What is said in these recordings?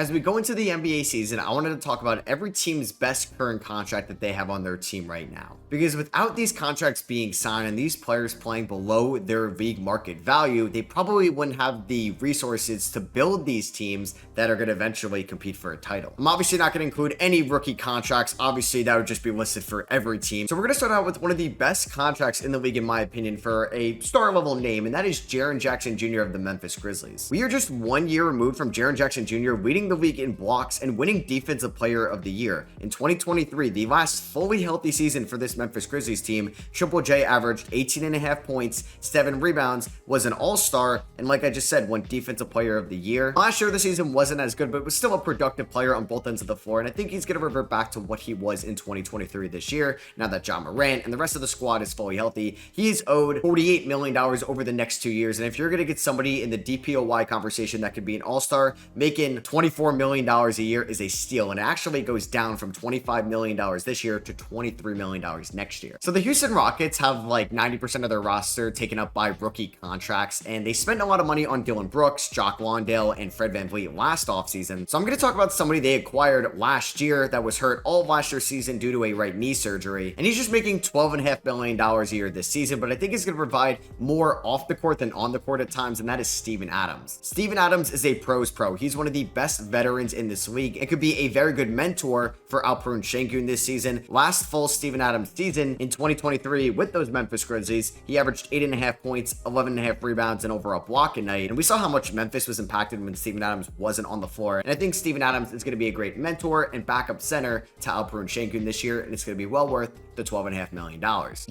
As we go into the NBA season, I wanted to talk about every team's best current contract that they have on their team right now. Because without these contracts being signed and these players playing below their league market value, they probably wouldn't have the resources to build these teams that are going to eventually compete for a title. I'm obviously not going to include any rookie contracts. Obviously, that would just be listed for every team. So we're going to start out with one of the best contracts in the league, in my opinion, for a star level name, and that is Jaren Jackson Jr. of the Memphis Grizzlies. We are just 1 year removed from Jaren Jackson Jr. leading the league in blocks and winning Defensive Player of the Year. In 2023, the last fully healthy season for this Memphis Grizzlies team, Triple J averaged 18.5 points, 7 rebounds, was an all-star, and like I just said, won Defensive Player of the Year. Last year, the season wasn't as good, but was still a productive player on both ends of the floor, and I think he's going to revert back to what he was in 2023 this year, now that Ja Morant and the rest of the squad is fully healthy. He's owed $48 million over the next 2 years, and if you're going to get somebody in the DPOY conversation that could be an all-star, making $24 million a year is a steal, and it actually goes down from $25 million this year to $23 million next year. So the Houston Rockets have like 90% of their roster taken up by rookie contracts, and they spent a lot of money on Dylan Brooks, Jock Landale, and Fred VanVleet last offseason. So I'm going to talk about somebody they acquired last year that was hurt all of last year's season due to a right knee surgery, and he's just making $12.5 million a year this season, but I think he's going to provide more off the court than on the court at times, and that is Steven Adams. Steven Adams is a pros pro. He's one of the best veterans in this league. It could be a very good mentor for Alperen Şengün this season. Last full Steven Adams season in 2023 with those Memphis Grizzlies, he averaged 8.5 points, 11.5 rebounds, and over a block a night. And we saw how much Memphis was impacted when Steven Adams wasn't on the floor. And I think Steven Adams is going to be a great mentor and backup center to Alperen Şengün this year, and it's going to be well worth the $12.5 million.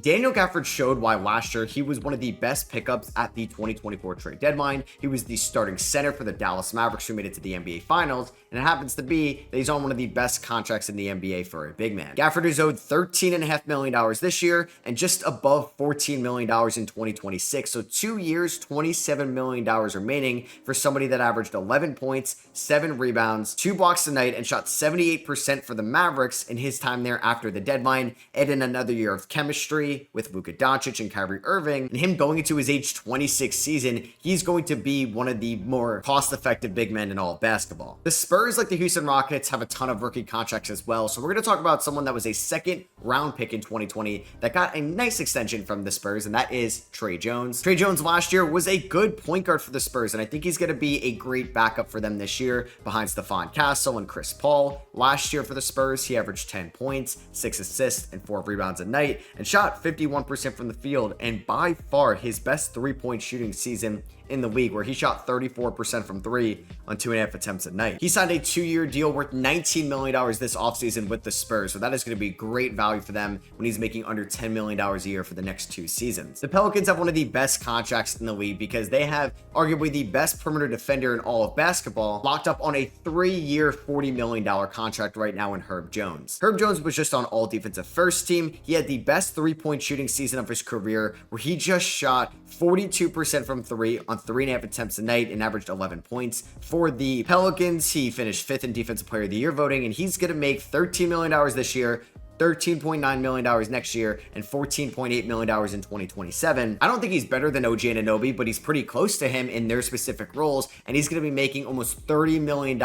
Daniel Gafford showed why last year he was one of the best pickups at the 2024 trade deadline. He was the starting center for the Dallas Mavericks, who made it to the NBA Finals, and it happens to be that he's on one of the best contracts in the NBA for a big man. Gafford is owed $13.5 million this year and just above $14 million in 2026. So 2 years, $27 million remaining for somebody that averaged 11 points, 7 rebounds, 2 blocks a night, and shot 78% for the Mavericks in his time there after the deadline. And in another year of chemistry with Luka Doncic and Kyrie Irving, and him going into his age 26 season, he's going to be one of the more cost-effective big men in all of basketball. The Spurs, like the Houston Rockets, have a ton of rookie contracts as well, so we're going to talk about someone that was a second-round pick in 2020 that got a nice extension from the Spurs, and that is Tre Jones. Tre Jones last year was a good point guard for the Spurs, and I think he's going to be a great backup for them this year behind Stephon Castle and Chris Paul. Last year for the Spurs, he averaged 10 points, 6 assists, and 4 rebounds a night, and shot 51% from the field, and by far his best three-point shooting season in the league, where he shot 34% from 3 on 2.5 attempts a night. He signed a 2-year deal worth $19 million this offseason with the Spurs, so that is going to be great value for them when he's making under $10 million a year for the next 2 seasons. The Pelicans have one of the best contracts in the league because they have arguably the best perimeter defender in all of basketball locked up on a 3-year, $40 million contract right now in Herb Jones. Herb Jones was just on all defensive first team. He had the best three-point shooting season of his career, where he just shot 42% from 3 on 3.5 attempts a night and averaged 11 points. For the Pelicans, he finished 5th in Defensive Player of the Year voting, and he's going to make $13 million this year, $13.9 million next year, and $14.8 million in 2027. I don't think he's better than OG Anunoby, but he's pretty close to him in their specific roles, and he's going to be making almost $30 million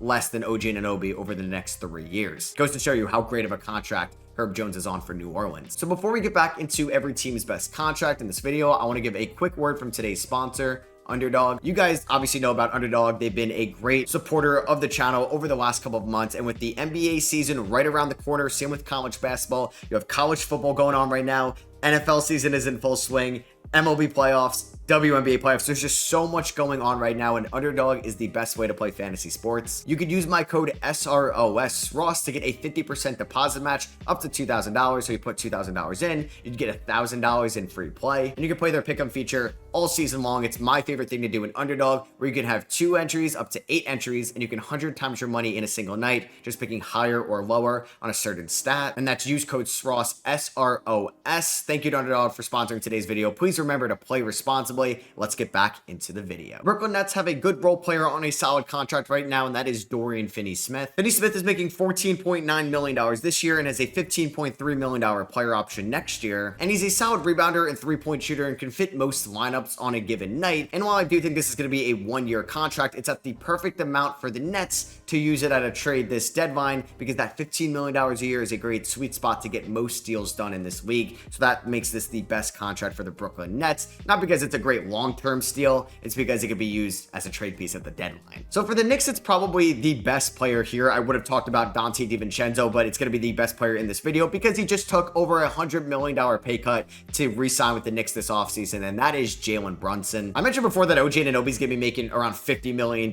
less than OG Anunoby over the next 3 years. Goes to show you how great of a contract Herb Jones is on for New Orleans. So before we get back into every team's best contract in this video, I want to give a quick word from today's sponsor, Underdog. You guys obviously know about Underdog. They've been a great supporter of the channel over the last couple of months, and with the NBA season right around the corner, same with college basketball, you have college football going on right now, NFL season is in full swing, MLB playoffs, WNBA playoffs. There's just so much going on right now, and Underdog is the best way to play fantasy sports. You could use my code SROS to get a 50% deposit match up to $2,000. So you put $2,000 in, you'd get $1,000 in free play, and you can play their pick'em feature all season long. It's my favorite thing to do in Underdog, where you can have 2 entries up to 8 entries, and you can 100 times your money in a single night, just picking higher or lower on a certain stat. And that's use code SROS, SROS. Thank you to Underdog for sponsoring today's video. Please remember to play responsibly. Let's get back into the video. Brooklyn Nets have a good role player on a solid contract right now, and that is Dorian Finney-Smith. Finney-Smith is making $14.9 million this year and has a $15.3 million player option next year. And he's a solid rebounder and three-point shooter and can fit most lineups lineups on a given night. And while I do think this is going to be a one-year contract, it's at the perfect amount for the Nets to use it at a trade this deadline, because that $15 million a year is a great sweet spot to get most deals done in this league. So that makes this the best contract for the Brooklyn Nets, not because it's a great long-term steal, it's because it could be used as a trade piece at the deadline. So for the Knicks, it's probably the best player here. I would have talked about Dante DiVincenzo, but it's going to be the best player in this video because he just took over $100 million pay cut to re-sign with the Knicks this offseason, and that is Jalen Brunson. I mentioned before that OG Anunoby's going to be making around $50 million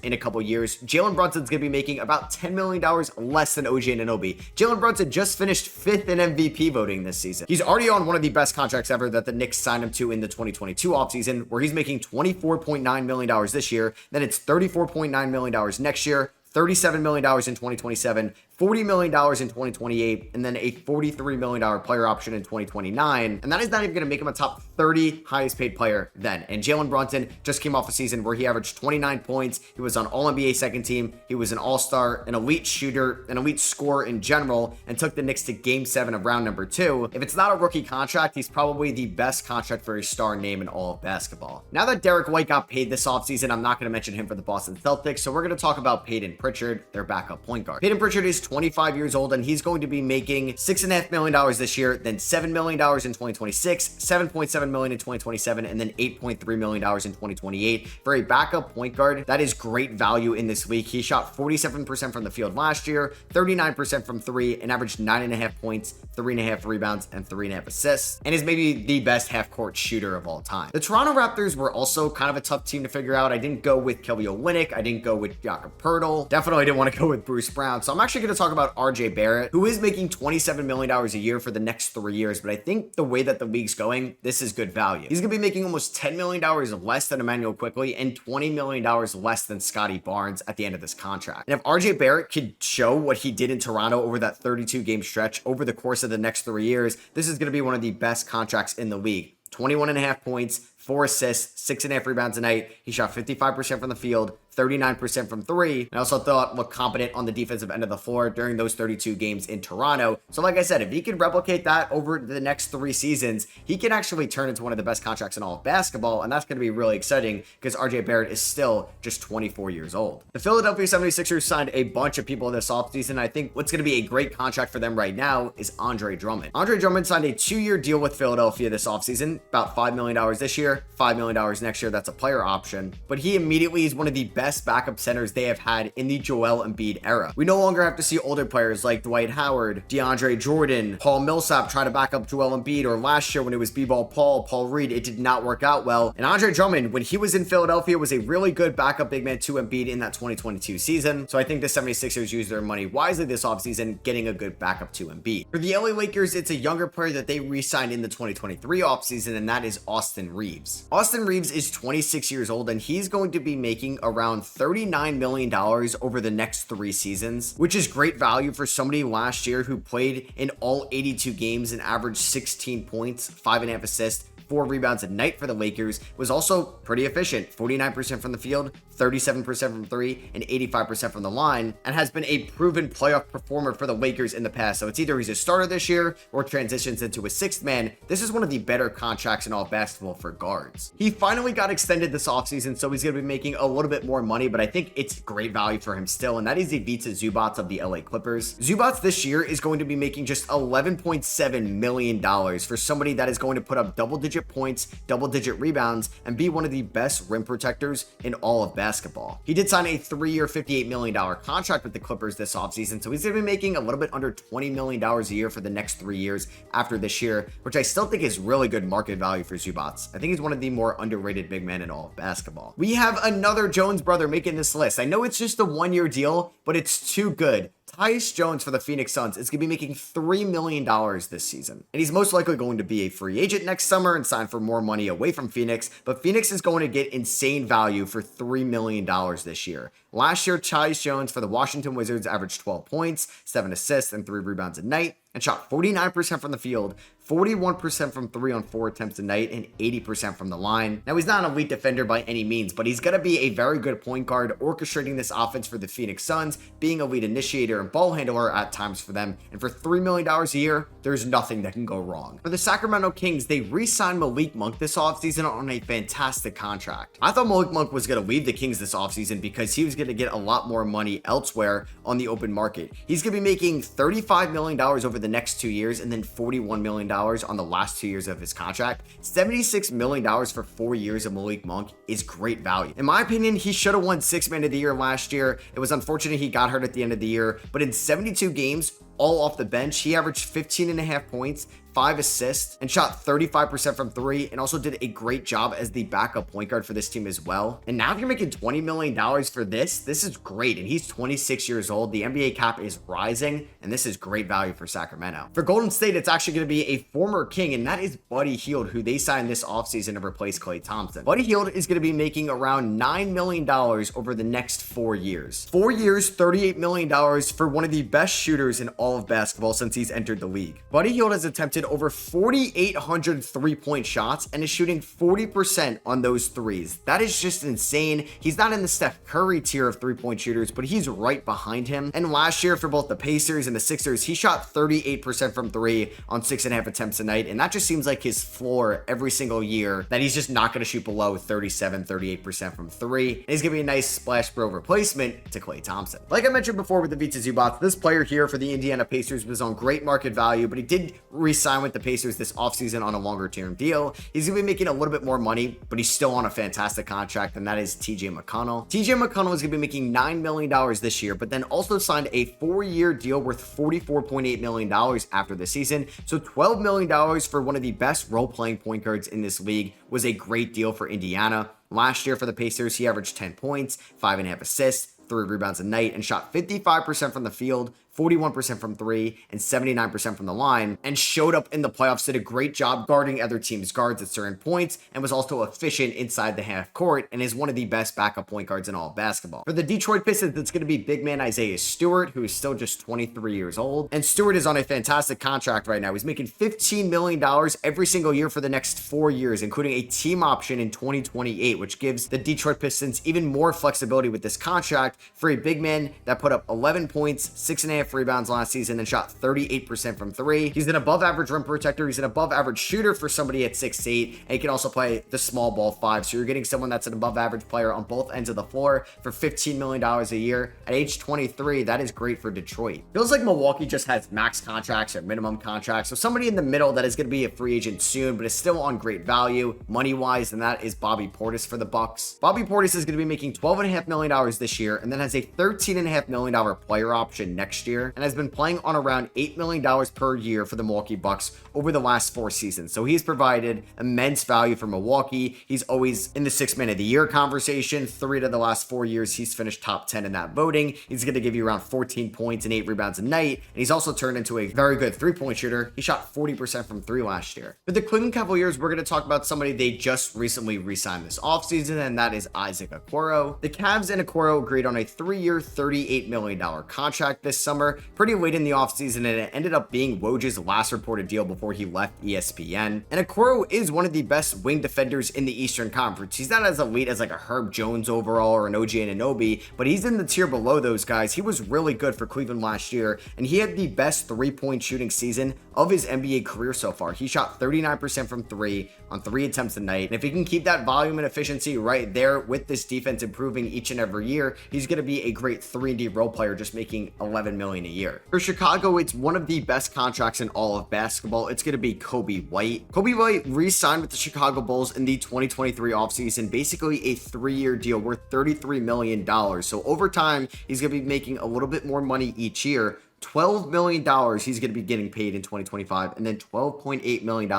in a couple years. Jalen Brunson's going to be making about $10 million less than OG Anunoby. Jalen Brunson just finished 5th in MVP voting this season. He's already on one of the best contracts ever that the Knicks signed him to in the 2022 offseason, where he's making $24.9 million this year. Then it's $34.9 million next year, $37 million in 2027, $40 million in 2028, and then a $43 million player option in 2029. And that is not even going to make him a top 30 highest paid player then. And Jalen Brunson just came off a season where he averaged 29 points. He was on All-NBA second team. He was an all-star, an elite shooter, an elite scorer in general, and took the Knicks to Game 7 of round number 2. If it's not a rookie contract, he's probably the best contract for a star name in all of basketball. Now that Derek White got paid this offseason, I'm not going to mention him for the Boston Celtics, so we're going to talk about Peyton Pritchard, their backup point guard. Peyton Pritchard is 25 years old, and he's going to be making $6.5 million this year, then $7 million in 2026, $7.7 million in 2027, and then $8.3 million in 2028. For a backup point guard, that is great value in this league. He shot 47% from the field last year, 39% from 3, and averaged 9.5 points, 3.5 rebounds, and 3.5 assists, and is maybe the best half-court shooter of all time. The Toronto Raptors were also kind of a tough team to figure out. I didn't go with Kelly Olynyk. I didn't go with Jakob Poeltl. Definitely didn't want to go with Bruce Brown. So I'm actually going to talk about RJ Barrett, who is making $27 million a year for the next 3 years. But I think the way that the league's going, this is good value. He's going to be making almost $10 million less than Emmanuel Quickley and $20 million less than Scotty Barnes at the end of this contract. And if RJ Barrett could show what he did in Toronto over that 32 game stretch over the course of the next 3 years, this is going to be one of the best contracts in the league. 21.5 points, 4 assists, 6.5 rebounds a night. He shot 55% from the field, 39% from 3. And I also thought looked competent on the defensive end of the floor during those 32 games in Toronto. So like I said, if he could replicate that over the next 3 seasons, he can actually turn into one of the best contracts in all of basketball. And that's going to be really exciting because RJ Barrett is still just 24 years old. The Philadelphia 76ers signed a bunch of people this offseason. I think what's going to be a great contract for them right now is Andre Drummond. Andre Drummond signed a 2-year deal with Philadelphia this offseason, about $5 million this year, $5 million next year. That's a player option. But he immediately is one of the best backup centers they have had in the Joel Embiid era. We no longer have to see older players like Dwight Howard, DeAndre Jordan, Paul Millsap try to back up Joel Embiid, or last year when it was B-Ball Paul Reed, it did not work out well. And Andre Drummond, when he was in Philadelphia, was a really good backup big man to Embiid in that 2022 season. So I think the 76ers used their money wisely this offseason, getting a good backup to Embiid. For the LA Lakers, it's a younger player that they re-signed in the 2023 offseason, and that is Austin Reeves. Austin Reeves is 26 years old, and he's going to be making around $39 million over the next 3 seasons, which is great value for somebody last year who played in all 82 games and averaged 16 points, 5.5 assists, 4 rebounds a night for the Lakers, was also pretty efficient, 49% from the field, 37% from 3, and 85% from the line, and has been a proven playoff performer for the Lakers in the past. So it's either he's a starter this year or transitions into a 6th man. This is one of the better contracts in all basketball for guards. He finally got extended this offseason, so he's going to be making a little bit more money, but I think it's great value for him still, and that is Ivica Zubac of the LA Clippers. Zubac this year is going to be making just $11.7 million for somebody that is going to put up double-digit points, double-digit rebounds, and be one of the best rim protectors in all of basketball. He did sign a 3-year, $58 million contract with the Clippers this offseason, so he's going to be making a little bit under $20 million a year for the next 3 years after this year, which I still think is really good market value for Zubac. I think he's one of the more underrated big men in all of basketball. We have another Jones brother making this list. I know it's just a 1-year deal, but it's too good. Tyus Jones for the Phoenix Suns is going to be making $3 million this season. And he's most likely going to be a free agent next summer and sign for more money away from Phoenix. But Phoenix is going to get insane value for $3 million this year. Last year, Tyus Jones for the Washington Wizards averaged 12 points, 7 assists, and 3 rebounds a night, and shot 49% from the field, 41% from 3 on 4 attempts a night, and 80% from the line. Now, he's not an elite defender by any means, but he's going to be a very good point guard, orchestrating this offense for the Phoenix Suns, being a lead initiator and ball handler at times for them. And for $3 million a year, there's nothing that can go wrong. For the Sacramento Kings, they re-signed Malik Monk this offseason on a fantastic contract. I thought Malik Monk was going to leave the Kings this offseason because he was going to get a lot more money elsewhere on the open market. He's going to be making $35 million over the next 2 years and then $41 million on the last 2 years of his contract. $76 million for 4 years of Malik Monk is great value. In my opinion, he should have won Sixth Man of the Year last year. It was unfortunate he got hurt at the end of the year, but in 72 games, all off the bench, he averaged 15.5 points, 5 assists, and shot 35% from 3, and also did a great job as the backup point guard for this team as well. And now if you're making $20 million for this is great. And he's 26 years old. The NBA cap is rising, and this is great value for Sacramento. For Golden State, it's actually going to be a former King, and that is Buddy Hield, who they signed this offseason to replace Klay Thompson. Buddy Hield is going to be making around $9 million over the next 4 years. 4 years, $38 million for one of the best shooters in all of basketball since he's entered the league. Buddy Hield has attempted over 4,800 3-point shots and is shooting 40% on those threes. That is just insane. He's not in the Steph Curry tier of 3-point shooters, but he's right behind him. And last year for both the Pacers and the Sixers, he shot 38% from 3 on 6.5 attempts a night. And that just seems like his floor every single year, that he's just not going to shoot below 38% from 3. And he's going to be a nice splash bro replacement to Klay Thompson. Like I mentioned before with the Vita Zubats, this player here for the Indiana Pacers was on great market value, but he did re-sign with the Pacers this offseason on a longer term deal. He's going to be making a little bit more money, but he's still on a fantastic contract, and that is TJ McConnell. TJ McConnell is going to be making $9 million this year, but then also signed a 4-year deal worth $44.8 million after the season. So $12 million for one of the best role-playing point guards in this league was a great deal for Indiana. Last year for the Pacers, he averaged 10 points, 5.5 assists, 3 rebounds a night, and shot 55% from the field, 41% from 3, and 79% from the line, and showed up in the playoffs, did a great job guarding other teams' guards at certain points, and was also efficient inside the half court, and is one of the best backup point guards in all of basketball. For the Detroit Pistons, it's going to be big man Isaiah Stewart, who is still just 23 years old, and Stewart is on a fantastic contract right now. He's making $15 million every single year for the next 4 years, including a team option in 2028, which gives the Detroit Pistons even more flexibility with this contract for a big man that put up 11 points, 6.5 rebounds last season, and shot 38% from 3. He's an above average rim protector. He's an above average shooter for somebody at 6'8", and he can also play the small ball 5. So you're getting someone that's an above average player on both ends of the floor for $15 million a year. At age 23, that is great for Detroit. Feels like Milwaukee just has max contracts or minimum contracts. So somebody in the middle that is going to be a free agent soon, but is still on great value money-wise, and that is Bobby Portis for the Bucks. Bobby Portis is going to be making $12.5 million this year, and then has a $13.5 million player option next year, and has been playing on around $8 million per year for the Milwaukee Bucks over the last 4 seasons. So he's provided immense value for Milwaukee. He's always in the Sixth Man of the Year conversation. 3 of the last 4 years, he's finished top 10 in that voting. He's going to give you around 14 points and 8 rebounds a night, and he's also turned into a very good 3-point shooter. He shot 40% from 3 last year. For the Cleveland Cavaliers, we're going to talk about somebody they just recently re-signed this offseason, and that is Isaac Okoro. The Cavs and Okoro agreed on a 3-year, $38 million contract this summer, pretty late in the offseason, and it ended up being Woj's last reported deal before he left ESPN. And Okoro is one of the best wing defenders in the Eastern Conference. He's not as elite as like a Herb Jones overall or an OG Anunoby, but he's in the tier below those guys. He was really good for Cleveland last year, and he had the best 3-point shooting season of his NBA career so far. He shot 39% from 3 on 3 attempts a night. And if he can keep that volume and efficiency right there with this defense improving each and every year, he's going to be a great 3-and-D role player, just making $11 million a year. For Chicago, it's one of the best contracts in all of basketball. It's going to be Kobe White. Kobe White re-signed with the Chicago Bulls in the 2023 offseason, basically a 3-year deal worth $33 million. So over time, he's going to be making a little bit more money each year. $12 million he's going to be getting paid in 2025, and then $12.8 million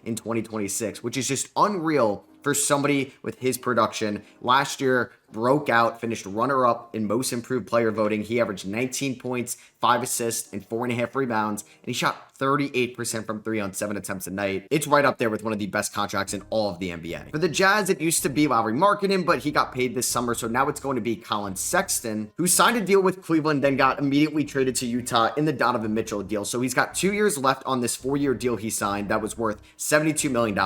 in 2026, which is just unreal for for somebody with his production. Last year, broke out, finished runner-up in most improved player voting. He averaged 19 points, 5 assists, and 4.5 rebounds, and he shot 38% from 3 on 7 attempts a night. It's right up there with one of the best contracts in all of the NBA. For the Jazz, it used to be Lauri Markkanen, but he got paid this summer, so now it's going to be Colin Sexton, who signed a deal with Cleveland, then got immediately traded to Utah in the Donovan Mitchell deal. So he's got 2 years left on this 4-year deal he signed that was worth $72 million.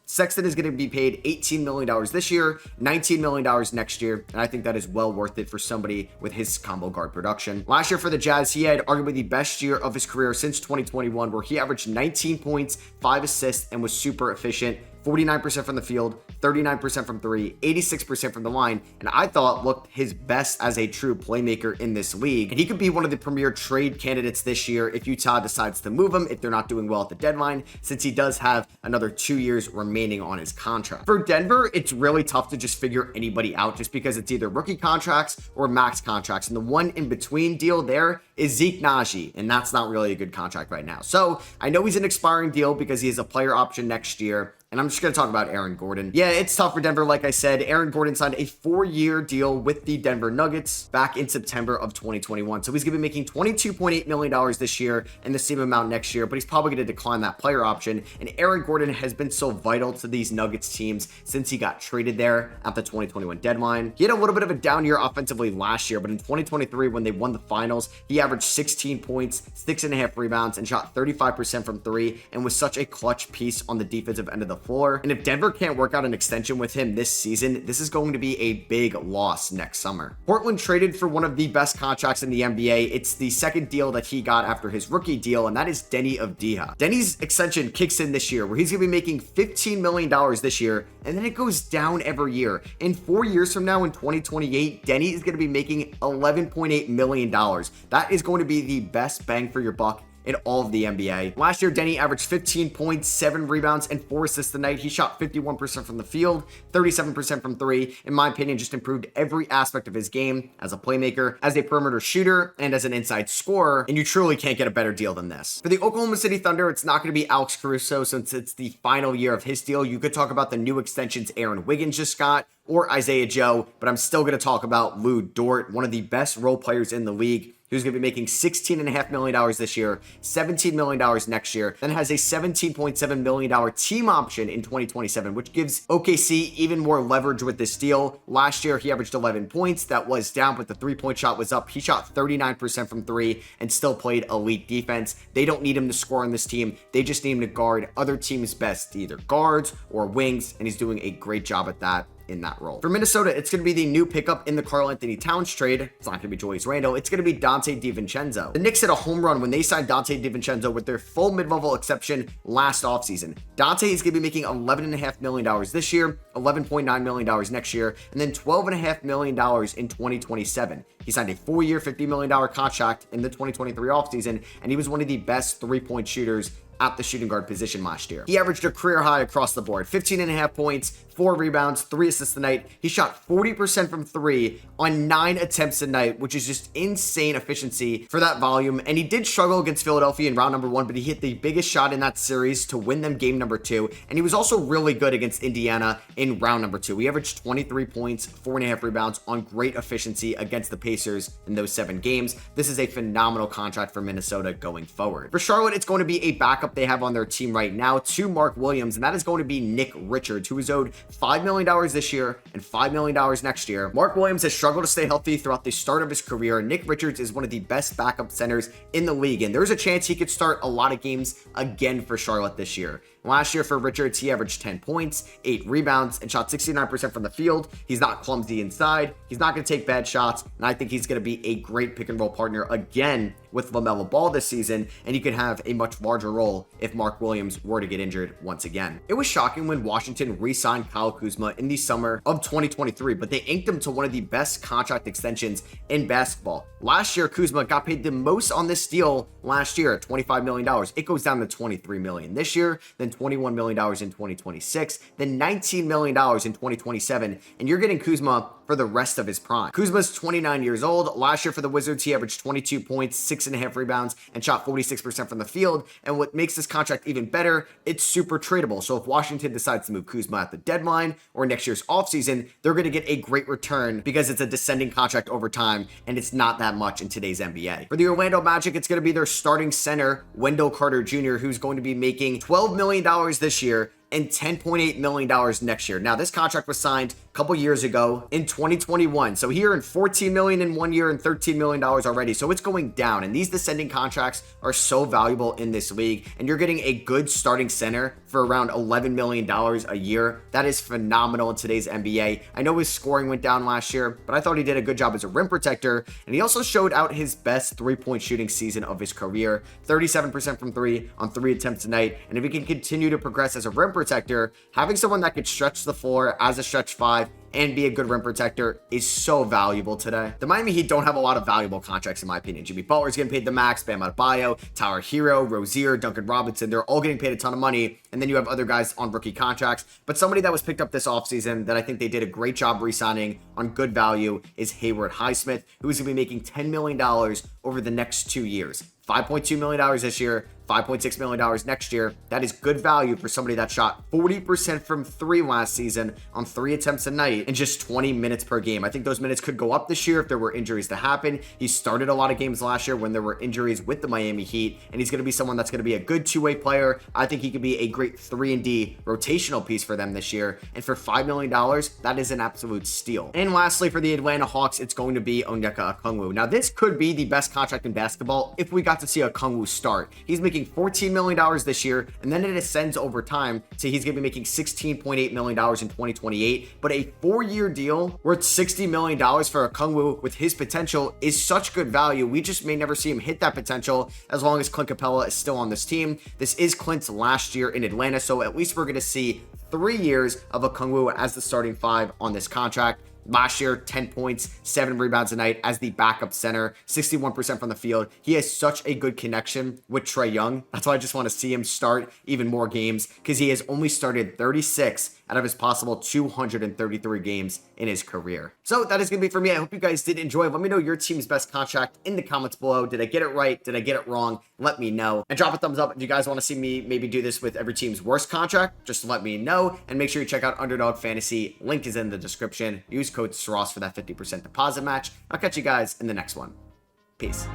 Sexton is going to be paid $18 million this year, $19 million next year, and I think that is well worth it for somebody with his combo guard production. Last year for the Jazz, he had arguably the best year of his career since 2021, where he averaged 19 points, 5 assists, and was super efficient. 49% from the field, 39% from 3, 86% from the line, and I thought looked his best as a true playmaker in this league. And he could be one of the premier trade candidates this year if Utah decides to move him, if they're not doing well at the deadline, since he does have another 2 years remaining on his contract. For Denver, it's really tough to just figure anybody out just because it's either rookie contracts or max contracts. And the one in between deal there is Zeke Naji, and that's not really a good contract right now. So I know he's an expiring deal because he has a player option next year. And I'm just going to talk about Aaron Gordon. Yeah, it's tough for Denver. Like I said, Aaron Gordon signed a 4-year deal with the Denver Nuggets back in September of 2021. So he's going to be making $22.8 million this year and the same amount next year, but he's probably going to decline that player option. And Aaron Gordon has been so vital to these Nuggets teams since he got traded there at the 2021 deadline. He had a little bit of a down year offensively last year, but in 2023, when they won the finals, he averaged 16 points, 6.5 rebounds, and shot 35% from 3, and was such a clutch piece on the defensive end of the floor. And if Denver can't work out an extension with him this season, this is going to be a big loss next summer. Portland traded for one of the best contracts in the NBA. It's the second deal that he got after his rookie deal, and that is Denny Avdija. Denny's extension kicks in this year, where he's going to be making $15 million this year, and then it goes down every year. In 4 years from now, in 2028, Denny is going to be making $11.8 million. That is going to be the best bang for your buck in all of the NBA. Last year, Denny averaged 15 points, 7 rebounds, and 4 assists a night. He shot 51% from the field, 37% from 3. In my opinion, just improved every aspect of his game as a playmaker, as a perimeter shooter, and as an inside scorer, and you truly can't get a better deal than this. For the Oklahoma City Thunder, it's not going to be Alex Caruso since it's the final year of his deal. You could talk about the new extensions Aaron Wiggins just got, or Isaiah Joe, but I'm still going to talk about Lou Dort, one of the best role players in the league, who's going to be making $16.5 million this year, $17 million next year, then has a $17.7 million team option in 2027, which gives OKC even more leverage with this deal. Last year, he averaged 11 points. That was down, but the three-point shot was up. He shot 39% from 3 and still played elite defense. They don't need him to score on this team. They just need him to guard other teams' best, either guards or wings, and he's doing a great job at that in that role. For Minnesota, it's going to be the new pickup in the Karl-Anthony Towns trade. It's not going to be Julius Randle. It's going to be Dante DiVincenzo. The Knicks hit a home run when they signed Dante DiVincenzo with their full mid-level exception last offseason. Dante is going to be making $11.5 million this year, $11.9 million next year, and then $12.5 million in 2027. He signed a 4-year, $50 million contract in the 2023 offseason, and he was one of the best three-point shooters at the shooting guard position last year. He averaged a career high across the board, 15.5 points, 4 rebounds, 3 assists a night. He shot 40% from 3 on 9 attempts a night, which is just insane efficiency for that volume. And he did struggle against Philadelphia in round number 1, but he hit the biggest shot in that series to win them game number 2. And he was also really good against Indiana in round number 2. He averaged 23 points, 4.5 rebounds on great efficiency against the Pacers in those 7 games. This is a phenomenal contract for Minnesota going forward. For Charlotte, it's going to be a backup they have on their team right now to Mark Williams, and that is going to be Nick Richards, who is owed $5 million this year and $5 million next year. Mark Williams has struggled to stay healthy throughout the start of his career. Nick Richards is one of the best backup centers in the league, and there's a chance he could start a lot of games again for Charlotte this year. Last year for Richards, he averaged 10 points, 8 rebounds, and shot 69% from the field. He's not clumsy inside. He's not going to take bad shots, and I think he's going to be a great pick-and-roll partner again with LaMelo Ball this season, and he could have a much larger role if Mark Williams were to get injured once again. It was shocking when Washington re-signed Kyle Kuzma in the summer of 2023, but they inked him to one of the best contract extensions in basketball. Last year, Kuzma got paid the most on this deal last year at $25 million. It goes down to $23 million this year, then $21 million in 2026, then $19 million in 2027, and you're getting Kuzma for for the rest of his prime. Kuzma's 29 years old. Last year for the Wizards, he averaged 22 points, 6.5 rebounds, and shot 46% from the field. And what makes this contract even better, it's super tradable. So if Washington decides to move Kuzma at the deadline or next year's offseason, they're going to get a great return because it's a descending contract over time, and it's not that much in today's NBA. For the Orlando Magic, it's going to be their starting center, Wendell Carter Jr., who's going to be making $12 million this year and $10.8 million next year. Now, this contract was signed a couple years ago in 2021. So he earned $14 million in 1 year and $13 million already. So it's going down. And these descending contracts are so valuable in this league. And you're getting a good starting center for around $11 million a year. That is phenomenal in today's NBA. I know his scoring went down last year, but I thought he did a good job as a rim protector. And he also showed out his best three-point shooting season of his career. 37% from three on 3 attempts a night. And if he can continue to progress as a rim protector, having someone that could stretch the floor as a stretch 5 and be a good rim protector is so valuable today. The Miami Heat don't have a lot of valuable contracts in my opinion. Jimmy Butler's getting paid the max, Bam Adebayo, Tyler Hero, Rozier, Duncan Robinson, they're all getting paid a ton of money. And then you have other guys on rookie contracts. But somebody that was picked up this offseason that I think they did a great job re-signing on good value is Hayward Highsmith, who's going to be making $10 million over the next 2 years. $5.2 million this year, $5.6 million next year. That is good value for somebody that shot 40% from 3 last season on 3 attempts a night in just 20 minutes per game. I think those minutes could go up this year if there were injuries to happen. He started a lot of games last year when there were injuries with the Miami Heat, and he's going to be someone that's going to be a good two-way player. I think he could be a great 3-and-D rotational piece for them this year. And for $5 million, that is an absolute steal. And lastly, for the Atlanta Hawks, it's going to be Onyeka Okongwu. Now, this could be the best contract in basketball if we got to see Okongwu start. He's making $14 million this year, and then it ascends over time to he's going to be making $16.8 million in 2028. But a 4-year deal worth $60 million for Okongwu with his potential is such good value. We just may never see him hit that potential as long as Clint Capella is still on this team. This is Clint's last year in Atlanta, so at least we're going to see 3 years of Okongwu as the starting 5 on this contract. Last year, 10 points, 7 rebounds a night as the backup center, 61% from the field. He has such a good connection with Trae Young. That's why I just want to see him start even more games, because he has only started 36 out of his possible 233 games in his career. So that is going to be it for me. I hope you guys did enjoy. Let me know your team's best contract in the comments below. Did I get it right? Did I get it wrong? Let me know. And drop a thumbs up if you guys want to see me maybe do this with every team's worst contract. Just let me know. And make sure you check out Underdog Fantasy. Link is in the description. Use code SROS for that 50% deposit match. I'll catch you guys in the next one. Peace.